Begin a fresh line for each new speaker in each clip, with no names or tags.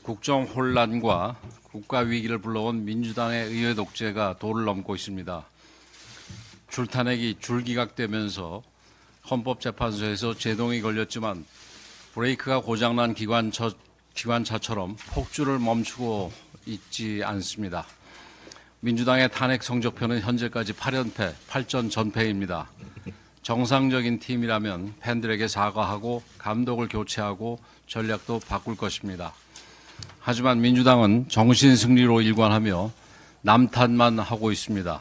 국정 혼란과 국가 위기를 불러온 민주당의 의회 독재가 도를 넘고 있습니다. 줄탄핵이 줄기각되면서 헌법재판소에서 제동이 걸렸지만 브레이크가 고장난 기관차처럼 폭주를 멈추고 있지 않습니다. 민주당의 탄핵 성적표는 현재까지 8연패, 8전 전패입니다. 정상적인 팀이라면 팬들에게 사과하고 감독을 교체하고 전략도 바꿀 것입니다. 하지만 민주당은 정신 승리로 일관하며 남탓만 하고 있습니다.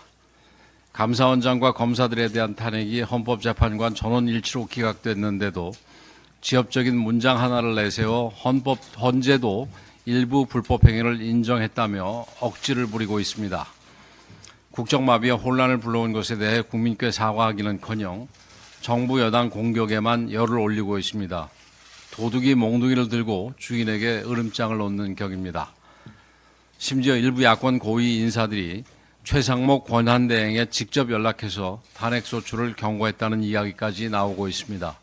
감사원장과 검사들에 대한 탄핵이 헌법재판관 전원일치로 기각됐는데도 지엽적인 문장 하나를 내세워 헌재도 일부 불법 행위를 인정했다며 억지를 부리고 있습니다. 국정마비와 혼란을 불러온 것에 대해 국민께 사과하기는커녕 정부 여당 공격에만 열을 올리고 있습니다. 도둑이 몽둥이를 들고 주인에게 으름장을 놓는 격입니다. 심지어 일부 야권 고위 인사들이 최상목 권한대행에 직접 연락해서 탄핵소추를 경고했다는 이야기까지 나오고 있습니다.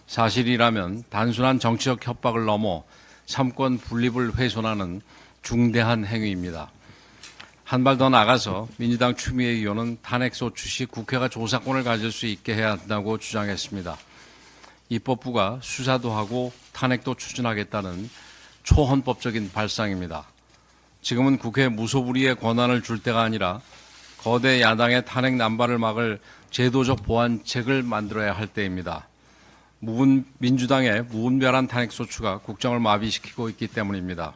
사실이라면 단순한 정치적 협박을 넘어 삼권 분립을 훼손하는 중대한 행위입니다. 한 발 더 나가서 민주당 추미애 의원은 탄핵소추 시 국회가 조사권을 가질 수 있게 해야 한다고 주장했습니다. 입법부가 수사도 하고 탄핵도 추진하겠다는 초헌법적인 발상입니다. 지금은 국회에 무소불위의 권한을 줄 때가 아니라 거대 야당의 탄핵 남발을 막을 제도적 보완책을 만들어야 할 때입니다. 민주당의 무분별한 탄핵소추가 국정을 마비시키고 있기 때문입니다.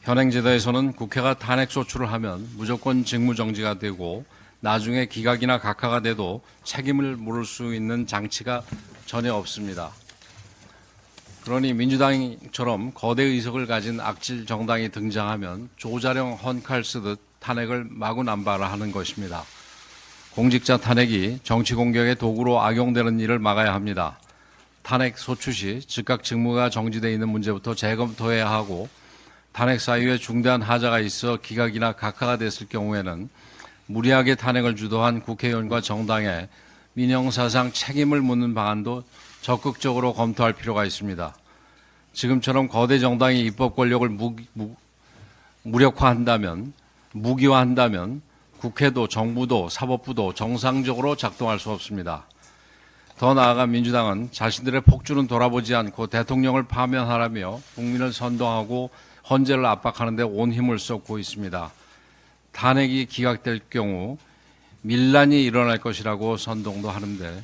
현행제도에서는 국회가 탄핵소추를 하면 무조건 직무정지가 되고 나중에 기각이나 각하가 돼도 책임을 물을 수 있는 장치가 전혀 없습니다. 그러니 민주당처럼 거대 의석을 가진 악질 정당이 등장하면 조자룡 헌칼 쓰듯 탄핵을 마구남발하는 것입니다. 공직자 탄핵이 정치 공격의 도구로 악용되는 일을 막아야 합니다. 탄핵 소추 시 즉각 직무가 정지되어 있는 문제부터 재검토해야 하고 탄핵 사유에 중대한 하자가 있어 기각이나 각하가 됐을 경우에는 무리하게 탄핵을 주도한 국회의원과 정당에 민형사상 책임을 묻는 방안도 적극적으로 검토할 필요가 있습니다. 지금처럼 거대 정당이 입법 권력을 무력화한다면, 무기화한다면 국회도 정부도 사법부도 정상적으로 작동할 수 없습니다. 더 나아가 민주당은 자신들의 폭주는 돌아보지 않고 대통령을 파면하라며 국민을 선동하고 헌재를 압박하는 데 온 힘을 쏟고 있습니다. 탄핵이 기각될 경우 밀란이 일어날 것이라고 선동도 하는데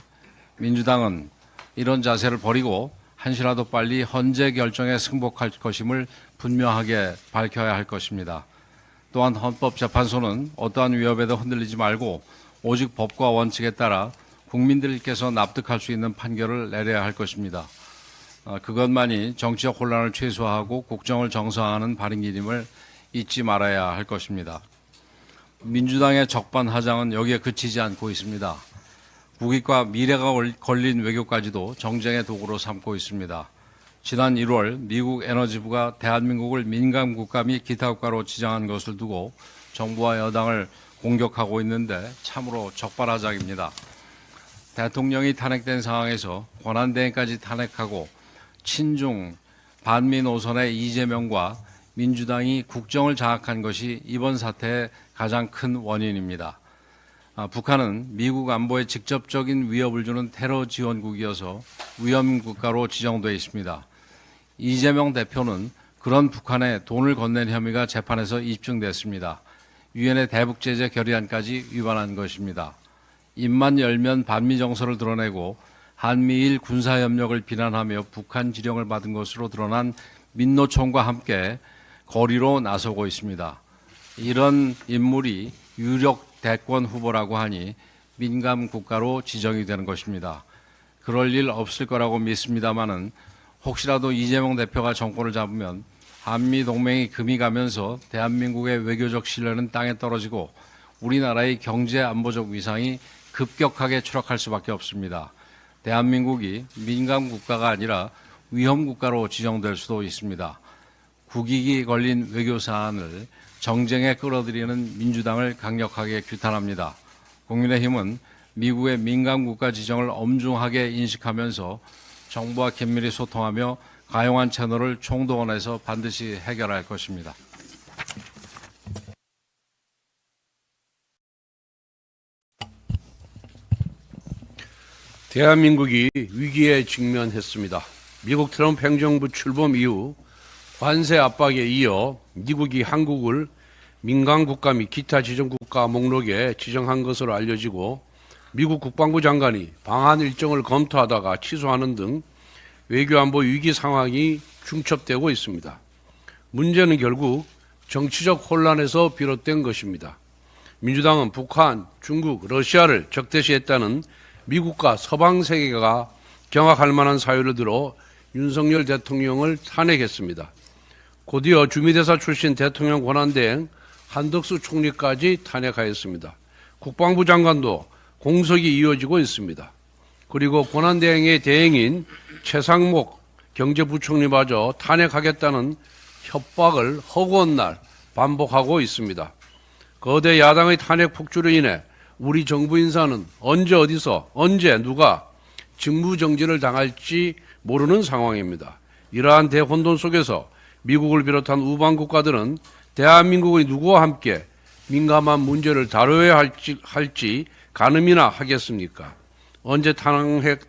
민주당은 이런 자세를 버리고 한시라도 빨리 헌재 결정에 승복할 것임을 분명하게 밝혀야 할 것입니다. 또한 헌법재판소는 어떠한 위협에도 흔들리지 말고 오직 법과 원칙에 따라 국민들께서 납득할 수 있는 판결을 내려야 할 것입니다. 그것만이 정치적 혼란을 최소화하고 국정을 정상화하는 바른 길임을 잊지 말아야 할 것입니다. 민주당의 적반하장은 여기에 그치지 않고 있습니다. 국익과 미래가 걸린 외교까지도 정쟁의 도구로 삼고 있습니다. 지난 1월 미국 에너지부가 대한민국을 민감 국가 및 기타 국가로 지정한 것을 두고 정부와 여당을 공격하고 있는데 참으로 적반하장입니다. 대통령이 탄핵된 상황에서 권한대행까지 탄핵하고 친중 반미 노선의 이재명과 민주당이 국정을 장악한 것이 이번 사태의 가장 큰 원인입니다. 북한은 미국 안보에 직접적인 위협을 주는 테러 지원국이어서 위험 국가로 지정되어 있습니다. 이재명 대표는 그런 북한에 돈을 건넨 혐의가 재판에서 입증됐습니다. 유엔의 대북 제재 결의안까지 위반한 것입니다. 입만 열면 반미 정서를 드러내고 한미일 군사협력을 비난하며 북한 지령을 받은 것으로 드러난 민노총과 함께 거리로 나서고 있습니다. 이런 인물이 유력 대권 후보라고 하니 민감 국가로 지정이 되는 것입니다. 그럴 일 없을 거라고 믿습니다마는 혹시라도 이재명 대표가 정권을 잡으면 한미 동맹이 금이 가면서 대한민국의 외교적 신뢰는 땅에 떨어지고 우리나라의 경제 안보적 위상이 급격하게 추락할 수밖에 없습니다. 대한민국이 민감 국가가 아니라 위험 국가로 지정될 수도 있습니다. 국익이 걸린 외교 사안을 정쟁에 끌어들이는 민주당을 강력하게 규탄합니다. 국민의힘은 미국의 민감 국가 지정을 엄중하게 인식하면서 정부와 긴밀히 소통하며 가용한 채널을 총동원해서 반드시 해결할 것입니다.
대한민국이 위기에 직면했습니다. 미국 트럼프 행정부 출범 이후 관세 압박에 이어 미국이 한국을 민간국가 및 기타 지정국가 목록에 지정한 것으로 알려지고 미국 국방부 장관이 방한 일정을 검토하다가 취소하는 등 외교안보 위기 상황이 중첩되고 있습니다. 문제는 결국 정치적 혼란에서 비롯된 것입니다. 민주당은 북한, 중국, 러시아를 적대시했다는 미국과 서방 세계가 경악할 만한 사유를 들어 윤석열 대통령을 탄핵했습니다. 곧이어 주미대사 출신 대통령 권한대행 한덕수 총리까지 탄핵하였습니다. 국방부 장관도 공석이 이어지고 있습니다. 그리고 권한대행의 대행인 최상목 경제부총리마저 탄핵하겠다는 협박을 허구한 날 반복하고 있습니다. 거대 야당의 탄핵 폭주로 인해 우리 정부 인사는 언제 어디서 언제 누가 직무정지를 당할지 모르는 상황입니다. 이러한 대혼돈 속에서 미국을 비롯한 우방 국가들은 대한민국의 누구와 함께 민감한 문제를 다뤄야 할지 가늠이나 하겠습니까? 언제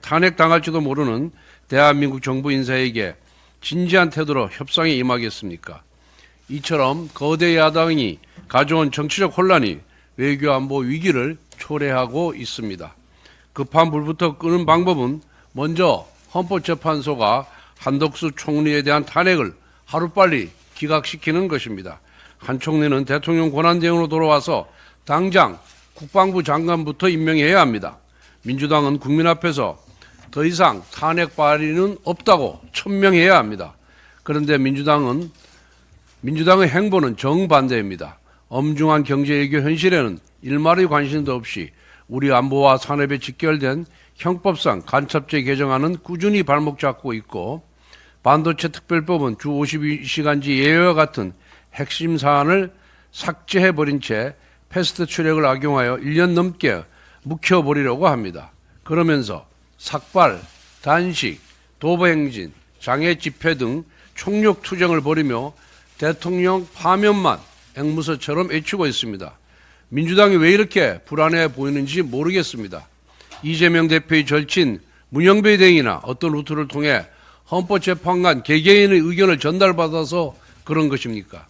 탄핵당할지도 모르는 대한민국 정부 인사에게 진지한 태도로 협상에 임하겠습니까? 이처럼 거대 야당이 가져온 정치적 혼란이 외교안보 위기를 초래하고 있습니다. 급한 불부터 끄는 방법은 먼저 헌법재판소가 한덕수 총리에 대한 탄핵을 하루빨리 기각시키는 것입니다. 한 총리는 대통령 권한대행으로 돌아와서 당장 국방부 장관부터 임명해야 합니다. 민주당은 국민 앞에서 더 이상 탄핵 발의는 없다고 천명해야 합니다. 그런데 민주당의 행보는 정반대입니다. 엄중한 경제외교 현실에는 일말의 관심도 없이 우리 안보와 산업에 직결된 형법상 간첩죄 개정안은 꾸준히 발목 잡고 있고 반도체 특별법은 주 52시간제 예외와 같은 핵심 사안을 삭제해버린 채 패스트 트랙을 악용하여 1년 넘게 묵혀버리려고 합니다. 그러면서 삭발, 단식, 도보행진, 장애 집회 등 총력 투쟁을 벌이며 대통령 파면만 앵무새처럼 외치고 있습니다. 민주당이 왜 이렇게 불안해 보이는지 모르겠습니다. 이재명 대표의 절친 문영배 대행이나 어떤 루트를 통해 헌법재판관 개개인의 의견을 전달받아서 그런 것입니까?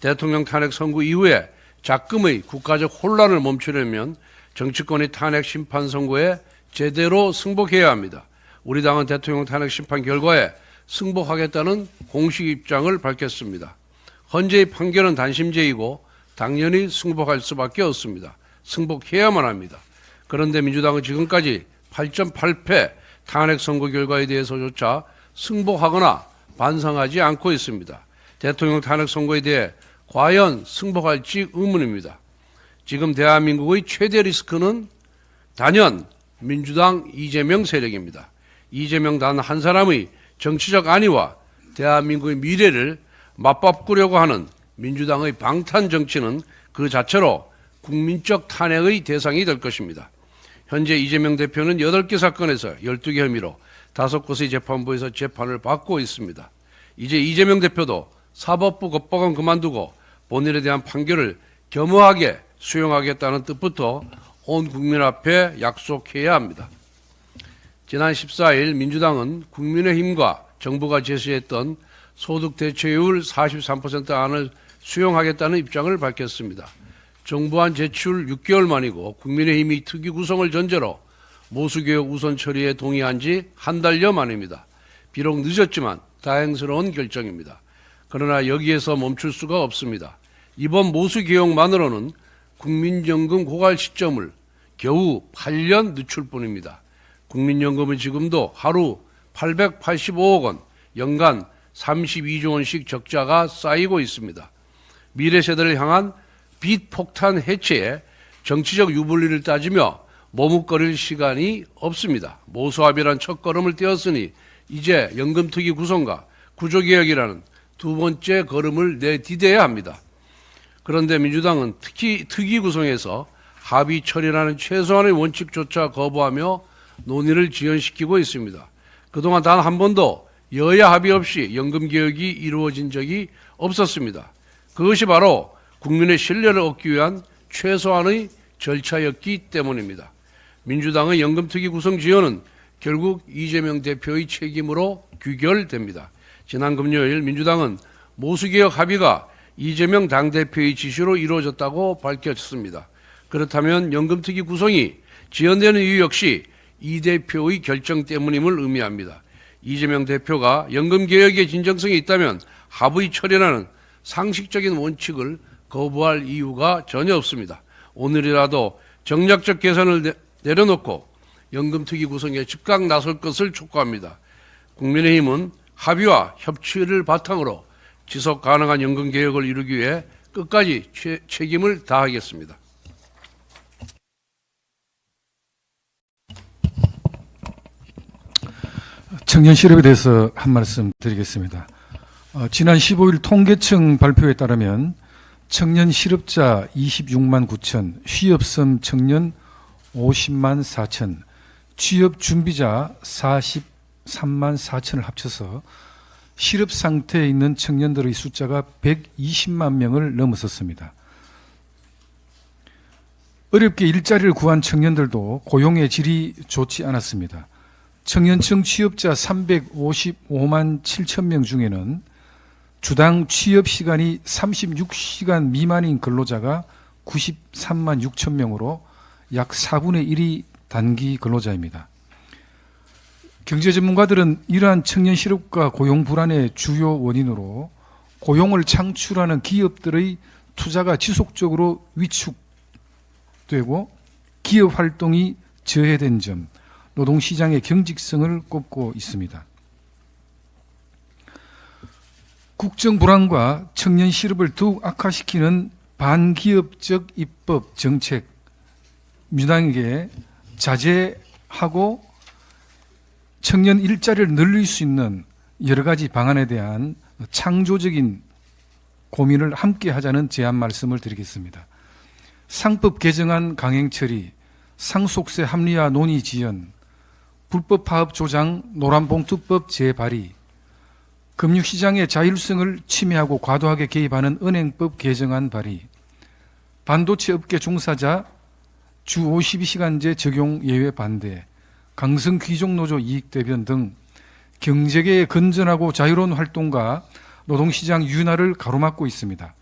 대통령 탄핵 선고 이후에 작금의 국가적 혼란을 멈추려면 정치권의 탄핵 심판 선고에 제대로 승복해야 합니다. 우리 당은 대통령 탄핵 심판 결과에 승복하겠다는 공식 입장을 밝혔습니다. 헌재의 판결은 단심제이고 당연히 승복할 수밖에 없습니다. 승복해야만 합니다. 그런데 민주당은 지금까지 8.8패 탄핵 선고 결과에 대해서조차 승복하거나 반성하지 않고 있습니다. 대통령 탄핵 선고에 대해 과연 승복할지 의문입니다. 지금 대한민국의 최대 리스크는 단연 민주당 이재명 세력입니다. 이재명 단 한 사람의 정치적 안위와 대한민국의 미래를 맞바꾸려고 하는 민주당의 방탄 정치는 그 자체로 국민적 탄핵의 대상이 될 것입니다. 현재 이재명 대표는 8개 사건에서 12개 혐의로 5곳의 재판부에서 재판을 받고 있습니다. 이제 이재명 대표도 사법부 법관 그만두고 본인에 대한 판결을 겸허하게 수용하겠다는 뜻부터 온 국민 앞에 약속해야 합니다. 지난 14일 민주당은 국민의힘과 정부가 제시했던 소득 대체율 43% 안을 수용하겠다는 입장을 밝혔습니다. 정부안 제출 6개월 만이고 국민의힘이 특위 구성을 전제로 모수개혁 우선 처리에 동의한 지 한 달여 만입니다. 비록 늦었지만 다행스러운 결정입니다. 그러나 여기에서 멈출 수가 없습니다. 이번 모수개혁만으로는 국민연금 고갈 시점을 겨우 8년 늦출 뿐입니다. 국민연금은 지금도 하루 885억 원, 연간 32조 원씩 적자가 쌓이고 있습니다. 미래 세대를 향한 빚 폭탄 해체에 정치적 유불리를 따지며 머뭇거릴 시간이 없습니다. 모수합의란 첫걸음을 떼었으니 이제 연금특위 구성과 구조개혁이라는 두 번째 걸음을 내디뎌야 합니다. 그런데 민주당은 특히 특위 구성에서 합의 처리라는 최소한의 원칙조차 거부하며 논의를 지연시키고 있습니다. 그동안 단 한 번도 여야 합의 없이 연금개혁이 이루어진 적이 없었습니다. 그것이 바로 국민의 신뢰를 얻기 위한 최소한의 절차였기 때문입니다. 민주당의 연금특위 구성 지연은 결국 이재명 대표의 책임으로 귀결됩니다. 지난 금요일 민주당은 모수개혁 합의가 이재명 당대표의 지시로 이루어졌다고 밝혔습니다. 그렇다면 연금특위 구성이 지연되는 이유 역시 이 대표의 결정 때문임을 의미합니다. 이재명 대표가 연금개혁의 진정성이 있다면 합의 처리라는 상식적인 원칙을 거부할 이유가 전혀 없습니다. 오늘이라도 정략적 계산을 내려놓고 연금특위 구성에 즉각 나설 것을 촉구합니다. 국민의힘은 합의와 협치를 바탕으로 지속 가능한 연금개혁을 이루기 위해 끝까지 책임을 다하겠습니다.
청년 실업에 대해서 한 말씀 드리겠습니다. 지난 15일 통계청 발표에 따르면 청년 실업자 26만 9천, 취업선 청년 50만 4천, 취업 준비자 43만 4천을 합쳐서 실업 상태에 있는 청년들의 숫자가 120만 명을 넘어섰습니다. 어렵게 일자리를 구한 청년들도 고용의 질이 좋지 않았습니다. 청년층 취업자 355만 7천 명 중에는 주당 취업 시간이 36시간 미만인 근로자가 93만 6천 명으로 약 4분의 1이 단기 근로자입니다. 경제 전문가들은 이러한 청년 실업과 고용 불안의 주요 원인으로 고용을 창출하는 기업들의 투자가 지속적으로 위축되고 기업 활동이 저해된 점, 노동시장의 경직성을 꼽고 있습니다. 국정 불안과 청년 실업을 더욱 악화시키는 반기업적 입법 정책, 민주당에게 자제하고 청년 일자리를 늘릴 수 있는 여러 가지 방안에 대한 창조적인 고민을 함께 하자는 제안 말씀을 드리겠습니다. 상법 개정안 강행 처리, 상속세 합리화 논의 지연, 불법 파업 조장 노란봉투법 재발의, 금융시장의 자율성을 침해하고 과도하게 개입하는 은행법 개정안 발의, 반도체 업계 종사자 주 52시간제 적용 예외 반대, 강성 귀족노조 이익 대변 등 경제계의 건전하고 자유로운 활동과 노동시장 윤화를 가로막고 있습니다.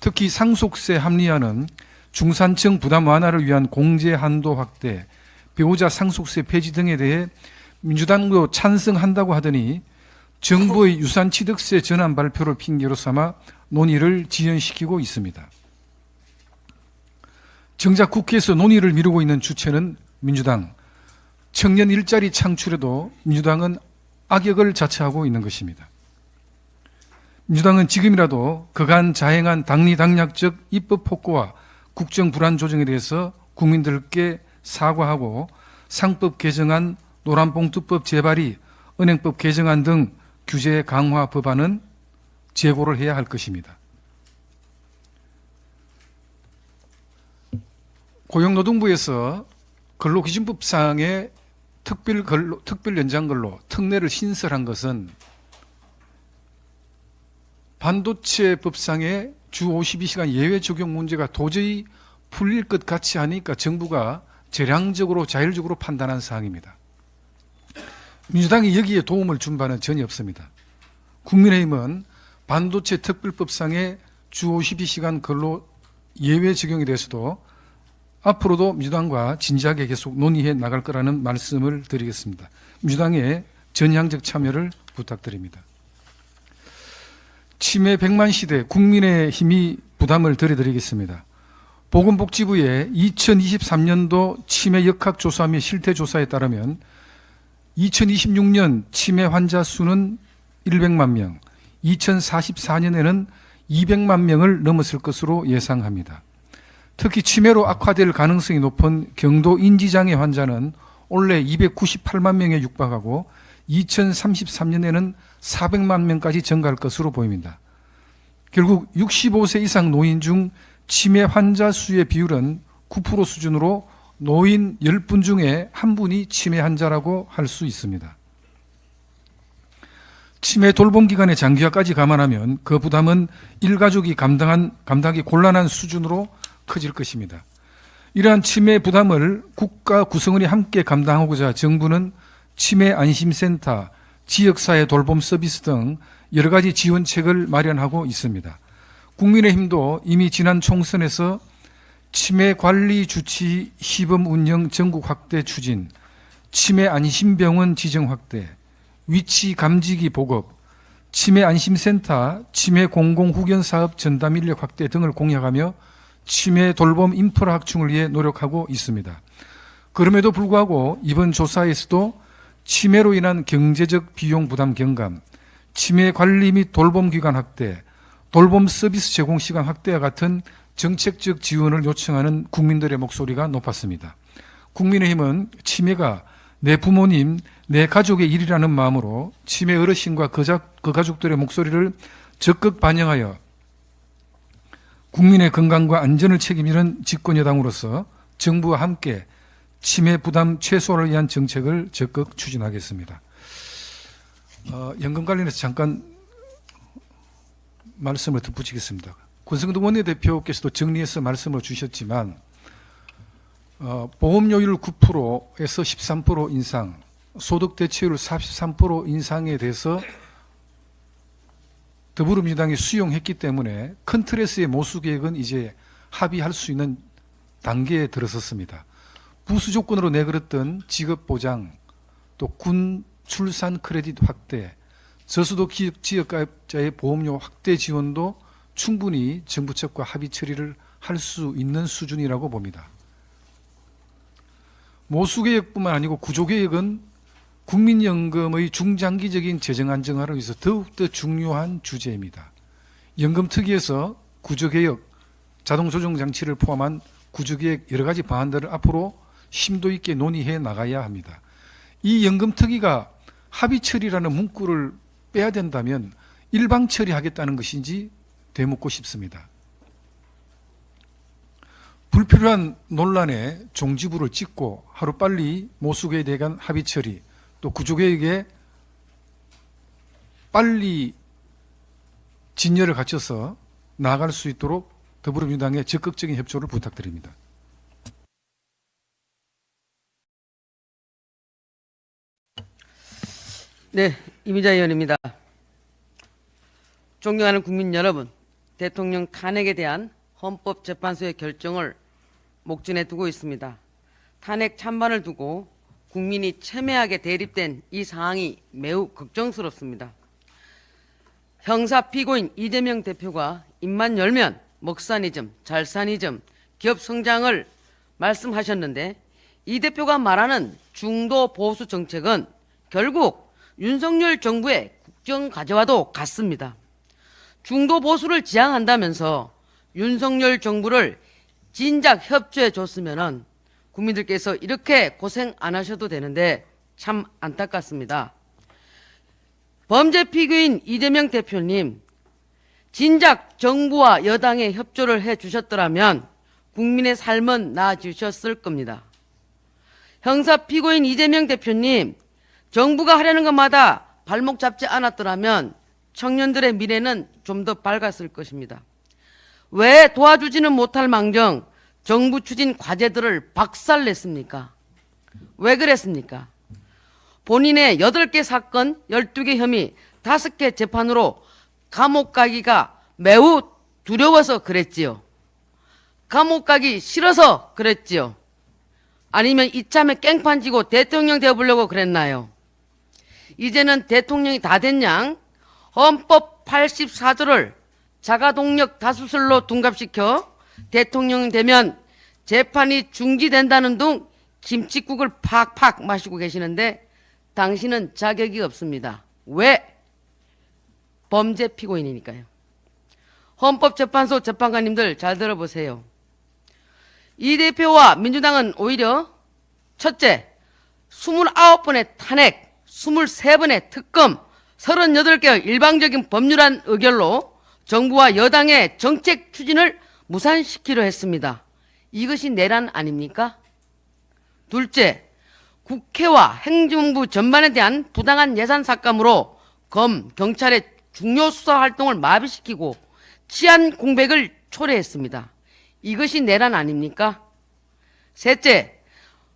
특히 상속세 합리화는 중산층 부담 완화를 위한 공제 한도 확대, 배우자 상속세 폐지 등에 대해 민주당도 찬성한다고 하더니 정부의 유산취득세 전환 발표를 핑계로 삼아 논의를 지연시키고 있습니다. 정작 국회에서 논의를 미루고 있는 주체는 민주당, 청년 일자리 창출에도 민주당은 악역을 자처하고 있는 것입니다. 민주당은 지금이라도 그간 자행한 당리당략적 입법 폭거와 국정 불안 조정에 대해서 국민들께 사과하고 상법 개정안, 노란봉투법 재발의, 은행법 개정안 등 규제 강화 법안은 재고를 해야 할 것입니다. 고용노동부에서 근로기준법상의 특별 연장근로 특례를 신설한 것은 반도체 법상의 주 52시간 예외 적용 문제가 도저히 풀릴 것 같지 않으니까 정부가 재량적으로 자율적으로 판단한 사항입니다. 민주당이 여기에 도움을 준 바는 전혀 없습니다. 국민의힘은 반도체 특별법상의 주 52시간 근로 예외 적용에 대해서도 앞으로도 민주당과 진지하게 계속 논의해 나갈 거라는 말씀을 드리겠습니다. 민주당의 전향적 참여를 부탁드립니다. 치매 100만 시대 국민의힘이 부담을 덜어드리겠습니다. 보건복지부의 2023년도 치매 역학조사 및 실태조사에 따르면 2026년 치매 환자 수는 100만 명, 2044년에는 200만 명을 넘었을 것으로 예상합니다. 특히 치매로 악화될 가능성이 높은 경도 인지장애 환자는 올해 298만 명에 육박하고 2033년에는 400만 명까지 증가할 것으로 보입니다. 결국 65세 이상 노인 중 치매 환자 수의 비율은 9% 수준으로 노인 10분 중에 1분이 치매 환자라고 할 수 있습니다. 치매 돌봄 기간의 장기화까지 감안하면 그 부담은 일가족이 감당하기 곤란한 수준으로 커질 것입니다. 이러한 치매 부담을 국가 구성원이 함께 감당하고자 정부는 치매 안심센터, 지역사회 돌봄 서비스 등 여러 가지 지원책을 마련하고 있습니다. 국민의힘도 이미 지난 총선에서 치매 관리 주치 시범 운영 전국 확대 추진, 치매 안심병원 지정 확대, 위치 감지기 보급, 치매 안심센터, 치매 공공후견 사업 전담 인력 확대 등을 공약하며 치매 돌봄 인프라 확충을 위해 노력하고 있습니다. 그럼에도 불구하고 이번 조사에서도 치매로 인한 경제적 비용 부담 경감, 치매 관리 및 돌봄 기관 확대, 돌봄 서비스 제공 시간 확대와 같은 정책적 지원을 요청하는 국민들의 목소리가 높았습니다. 국민의힘은 치매가 내 부모님, 내 가족의 일이라는 마음으로 치매 어르신과 그 가족들의 목소리를 적극 반영하여 국민의 건강과 안전을 책임지는 집권여당으로서 정부와 함께 치매 부담 최소화를 위한 정책을 적극 추진하겠습니다. 연금 관련해서 잠깐 말씀을 덧붙이겠습니다. 권성동 원내대표께서도 정리해서 말씀을 주셨지만 보험료율 9%에서 13% 인상, 소득 대체율 43% 인상에 대해서 더불어민주당이 수용했기 때문에 큰 틀에서의 모수 계획은 이제 합의할 수 있는 단계에 들어섰습니다. 부수 조건으로 내걸었던 직업 보장, 또 군 출산 크레딧 확대, 저소득 지역가입자의 보험료 확대 지원도 충분히 정부 측과 합의 처리를 할 수 있는 수준이라고 봅니다. 모수개혁뿐만 아니고 구조개혁은 국민연금의 중장기적인 재정 안정화를 위해서 더욱더 중요한 주제입니다. 연금특위에서 구조개혁, 자동조정장치를 포함한 구조개혁 여러 가지 방안들을 앞으로 심도 있게 논의해 나가야 합니다. 이 연금특위가 합의 처리라는 문구를 빼야 된다면 일방 처리하겠다는 것인지 되묻고 싶습니다. 불필요한 논란에 종지부를 찍고 하루빨리 모수개혁에 대한 합의 처리, 또 구조개혁에 빨리 진열을 갖춰서 나아갈 수 있도록 더불어민주당의 적극적인 협조를 부탁드립니다.
네, 이미자 의원입니다. 존경하는 국민 여러분, 대통령 탄핵에 대한 헌법재판소의 결정을 목전에 두고 있습니다. 탄핵 찬반을 두고 국민이 첨예하게 대립된 이 상황이 매우 걱정스럽습니다. 형사 피고인 이재명 대표가 입만 열면 먹사니즘, 잘사니즘, 기업 성장을 말씀하셨는데 이 대표가 말하는 중도 보수 정책은 결국 윤석열 정부의 국정 과제와도 같습니다. 중도 보수를 지향한다면서 윤석열 정부를 진작 협조해 줬으면은 국민들께서 이렇게 고생 안 하셔도 되는데 참 안타깝습니다. 범죄 피고인 이재명 대표님, 진작 정부와 여당에 협조를 해 주셨더라면 국민의 삶은 나아지셨을 겁니다. 형사 피고인 이재명 대표님, 정부가 하려는 것마다 발목 잡지 않았더라면 청년들의 미래는 좀 더 밝았을 것입니다. 왜 도와주지는 못할 망정 정부 추진 과제들을 박살냈습니까? 왜 그랬습니까? 본인의 8개 사건, 12개 혐의, 5개 재판으로 감옥 가기가 매우 두려워서 그랬지요. 감옥 가기 싫어서 그랬지요. 아니면 이참에 깽판 지고 대통령 되어보려고 그랬나요? 이제는 대통령이 다 된 양 헌법 84조를 자가동력 다수설로 둔갑시켜 대통령 되면 재판이 중지된다는 둥 김칫국을 팍팍 마시고 계시는데 당신은 자격이 없습니다. 왜? 범죄 피고인이니까요. 헌법재판소 재판관님들 잘 들어보세요. 이 대표와 민주당은 오히려 첫째, 29번의 탄핵, 23번의 특검, 38개의 일방적인 법률안 의결로 정부와 여당의 정책 추진을 무산시키려 했습니다. 이것이 내란 아닙니까? 둘째, 국회와 행정부 전반에 대한 부당한 예산 삭감으로 검, 경찰의 중요 수사 활동을 마비시키고 치안 공백을 초래했습니다. 이것이 내란 아닙니까? 셋째,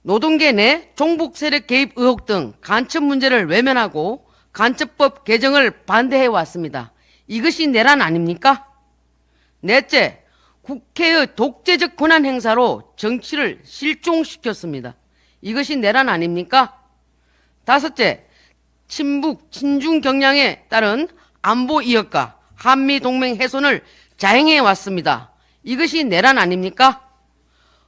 노동계 내 종북 세력 개입 의혹 등 간첩 문제를 외면하고 간첩법 개정을 반대해 왔습니다. 이것이 내란 아닙니까? 넷째, 국회의 독재적 권한 행사로 정치를 실종시켰습니다. 이것이 내란 아닙니까? 다섯째, 친북, 친중 경향에 따른 안보 이역과 한미동맹 훼손을 자행해 왔습니다. 이것이 내란 아닙니까?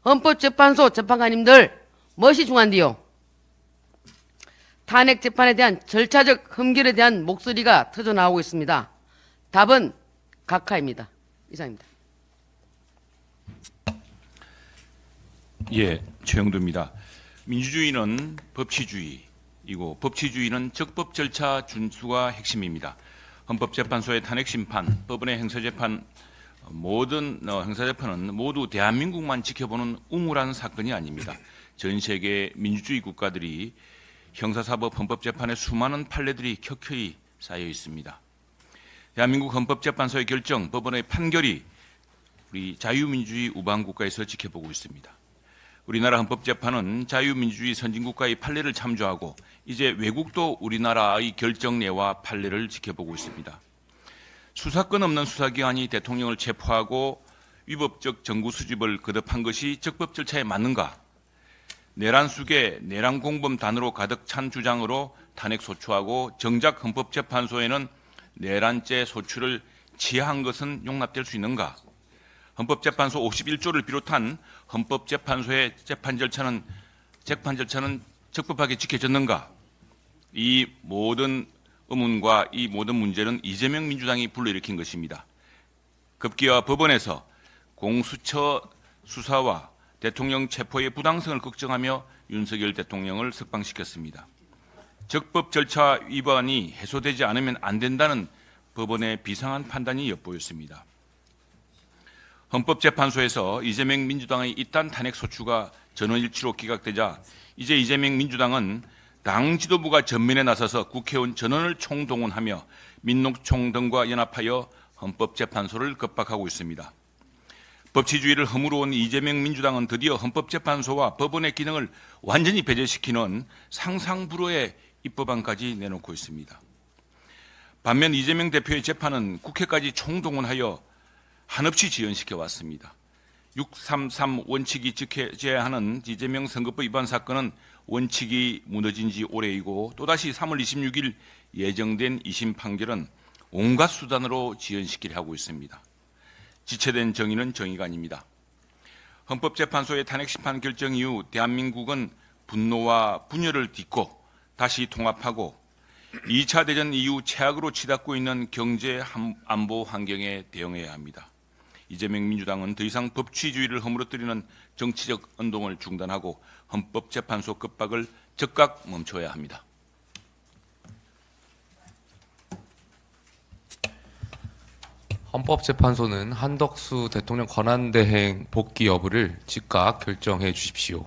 헌법재판소 재판관님들 무엇이 중요한디요? 탄핵 재판에 대한 절차적 흠결에 대한 목소리가 터져나오고 있습니다. 답은 각하입니다. 이상입니다.
예, 최영도입니다. 민주주의는 법치주의이고 법치주의는 적법 절차 준수가 핵심입니다. 헌법재판소의 탄핵 심판, 법원의 행사재판, 모든 행사재판은 모두 대한민국만 지켜보는 우물한 사건이 아닙니다. 전 세계 민주주의 국가들이 형사사법 헌법재판에 수많은 판례들이 켜켜이 쌓여 있습니다. 대한민국 헌법재판소의 결정, 법원의 판결이 우리 자유민주주의 우방국가에서 지켜보고 있습니다. 우리나라 헌법재판은 자유민주주의 선진국가의 판례를 참조하고 이제 외국도 우리나라의 결정례와 판례를 지켜보고 있습니다. 수사권 없는 수사기관이 대통령을 체포하고 위법적 정구 수집을 거듭한 것이 적법 절차에 맞는가? 내란 속에 내란 공범 단으로 가득 찬 주장으로 탄핵 소추하고 정작 헌법재판소에는 내란죄 소추를 지하한 것은 용납될 수 있는가? 헌법재판소 51조를 비롯한 헌법재판소의 재판 절차는 적법하게 지켜졌는가? 이 모든 의문과 이 모든 문제는 이재명 민주당이 불러일으킨 것입니다. 급기야 법원에서 공수처 수사와 대통령 체포의 부당성을 걱정하며 윤석열 대통령을 석방시켰습니다. 적법 절차 위반이 해소되지 않으면 안 된다는 법원의 비상한 판단이 엿보였습니다. 헌법재판소에서 이재명 민주당의 이딴 탄핵 소추가 전원일치로 기각되자 이제 이재명 민주당은 당 지도부가 전면에 나서서 국회의원 전원을 총동원하며 민노총 등과 연합하여 헌법재판소를 겁박하고 있습니다. 법치주의를 허물어 온 이재명 민주당은 드디어 헌법재판소와 법원의 기능을 완전히 배제시키는 상상불허의 입법안까지 내놓고 있습니다. 반면 이재명 대표의 재판은 국회까지 총동원하여 한없이 지연시켜 왔습니다. 633 원칙이 지켜져야 하는 이재명 선거법 위반 사건은 원칙이 무너진 지 오래이고 또다시 3월 26일 예정된 2심 판결은 온갖 수단으로 지연시키려 하고 있습니다. 지체된 정의는 정의가 아닙니다. 헌법재판소의 탄핵 심판 결정 이후 대한민국은 분노와 분열을 딛고 다시 통합하고 2차 대전 이후 최악으로 치닫고 있는 경제 안보 환경에 대응해야 합니다. 이재명 민주당은 더 이상 법치주의를 허물어뜨리는 정치적 운동을 중단하고 헌법재판소 급박을 즉각 멈춰야 합니다.
헌법재판소는 한덕수 대통령 권한대행 복귀 여부를 즉각 결정해 주십시오.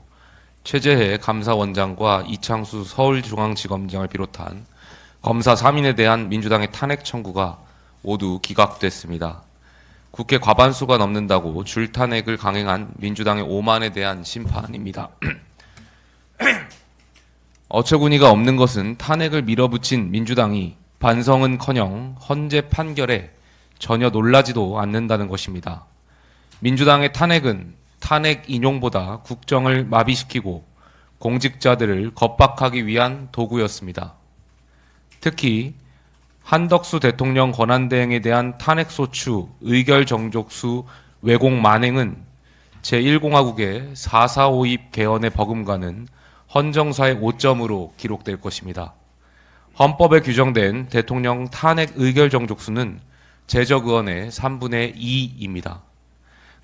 최재해 감사원장과 이창수 서울중앙지검장을 비롯한 검사 3인에 대한 민주당의 탄핵 청구가 모두 기각됐습니다. 국회 과반수가 넘는다고 줄탄핵을 강행한 민주당의 오만에 대한 심판입니다. 어처구니가 없는 것은 탄핵을 밀어붙인 민주당이 반성은커녕 헌재 판결에 전혀 놀라지도 않는다는 것입니다. 민주당의 탄핵은 탄핵 인용보다 국정을 마비시키고 공직자들을 겁박하기 위한 도구였습니다. 특히 한덕수 대통령 권한대행에 대한 탄핵소추, 의결정족수, 왜곡 만행은 제1공화국의 4.4.5입 개헌의 버금가는 헌정사의 오점으로 기록될 것입니다. 헌법에 규정된 대통령 탄핵 의결정족수는 제적의원의 3분의 2입니다.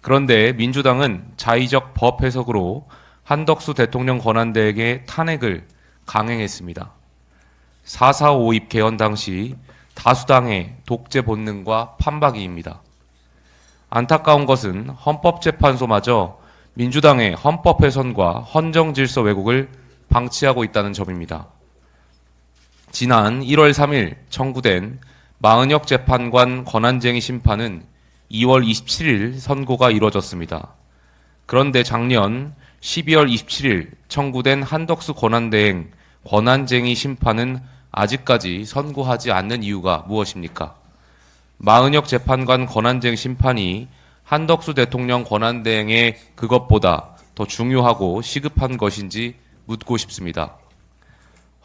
그런데 민주당은 자의적 법 해석으로 한덕수 대통령 권한대행의 탄핵을 강행했습니다. 4.4.5입 개헌 당시 다수당의 독재 본능과 판박이입니다. 안타까운 것은 헌법재판소마저 민주당의 헌법 훼손과 헌정질서 왜곡을 방치하고 있다는 점입니다. 지난 1월 3일 청구된 마은혁 재판관 권한쟁의 심판은 2월 27일 선고가 이루어졌습니다. 그런데 작년 12월 27일 청구된 한덕수 권한대행 권한쟁의 심판은 아직까지 선고하지 않는 이유가 무엇입니까? 마은혁 재판관 권한쟁의 심판이 한덕수 대통령 권한대행의 그것보다 더 중요하고 시급한 것인지 묻고 싶습니다.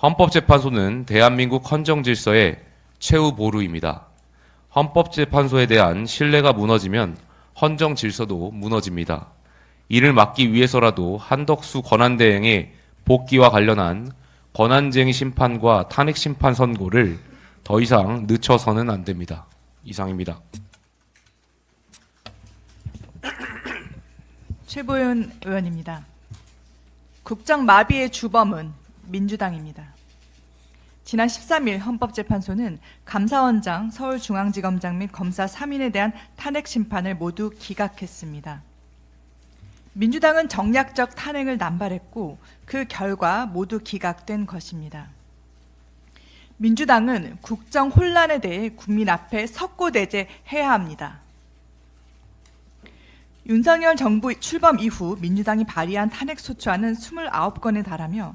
헌법재판소는 대한민국 헌정질서의 최후 보루입니다. 헌법재판소에 대한 신뢰가 무너지면 헌정질서도 무너집니다. 이를 막기 위해서라도 한덕수 권한대행의 복귀와 관련한 권한쟁의 심판과 탄핵심판 선고를 더 이상 늦춰서는 안 됩니다. 이상입니다.
최보윤 의원입니다. 국정 마비의 주범은 민주당입니다. 지난 13일 헌법재판소는 감사원장, 서울중앙지검장 및 검사 3인에 대한 탄핵 심판을 모두 기각했습니다. 민주당은 정략적 탄핵을 남발했고 그 결과 모두 기각된 것입니다. 민주당은 국정 혼란에 대해 국민 앞에 석고대죄해야 합니다. 윤석열 정부 출범 이후 민주당이 발의한 탄핵소추안은 29건에 달하며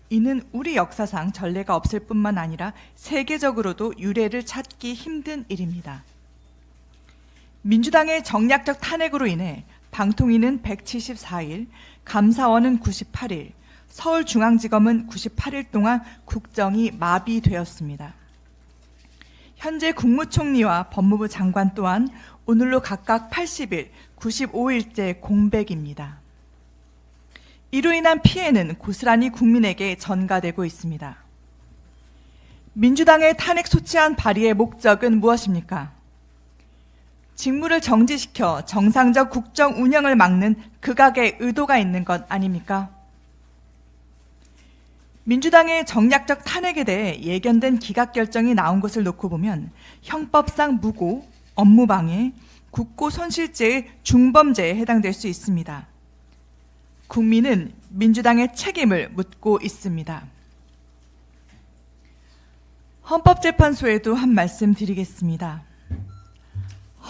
이는 우리 역사상 전례가 없을 뿐만 아니라 세계적으로도 유례를 찾기 힘든 일입니다. 민주당의 정략적 탄핵으로 인해 방통위는 174일, 감사원은 98일, 서울중앙지검은 98일 동안 국정이 마비되었습니다. 현재 국무총리와 법무부 장관 또한 오늘로 각각 80일, 95일째 공백입니다. 이로 인한 피해는 고스란히 국민에게 전가되고 있습니다. 민주당의 탄핵소추안 발의의 목적은 무엇입니까? 직무를 정지시켜 정상적 국정 운영을 막는 극악의 의도가 있는 것 아닙니까? 민주당의 정략적 탄핵에 대해 예견된 기각 결정이 나온 것을 놓고 보면 형법상 무고, 업무방해, 국고손실죄의 중범죄에 해당될 수 있습니다. 국민은 민주당의 책임을 묻고 있습니다. 헌법재판소에도 한 말씀 드리겠습니다.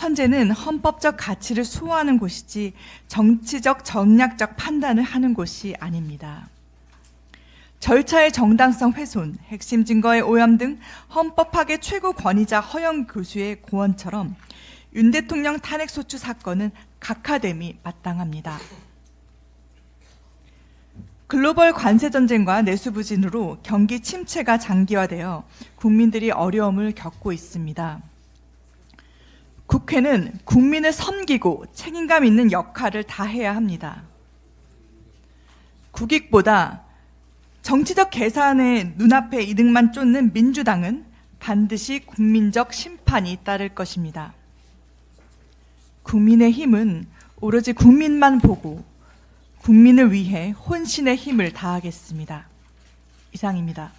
헌재는 헌법적 가치를 수호하는 곳이지 정치적 정략적 판단을 하는 곳이 아닙니다. 절차의 정당성 훼손, 핵심 증거의 오염 등 헌법 파괴 최고 권위자 허영 교수의 고언처럼 윤 대통령 탄핵소추 사건은 각하됨이 마땅합니다. 글로벌 관세 전쟁과 내수 부진으로 경기 침체가 장기화되어 국민들이 어려움을 겪고 있습니다. 국회는 국민을 섬기고 책임감 있는 역할을 다해야 합니다. 국익보다 정치적 계산에 눈앞에 이득만 쫓는 민주당은 반드시 국민적 심판이 따를 것입니다. 국민의힘은 오로지 국민만 보고 국민을 위해 혼신의 힘을 다하겠습니다. 이상입니다.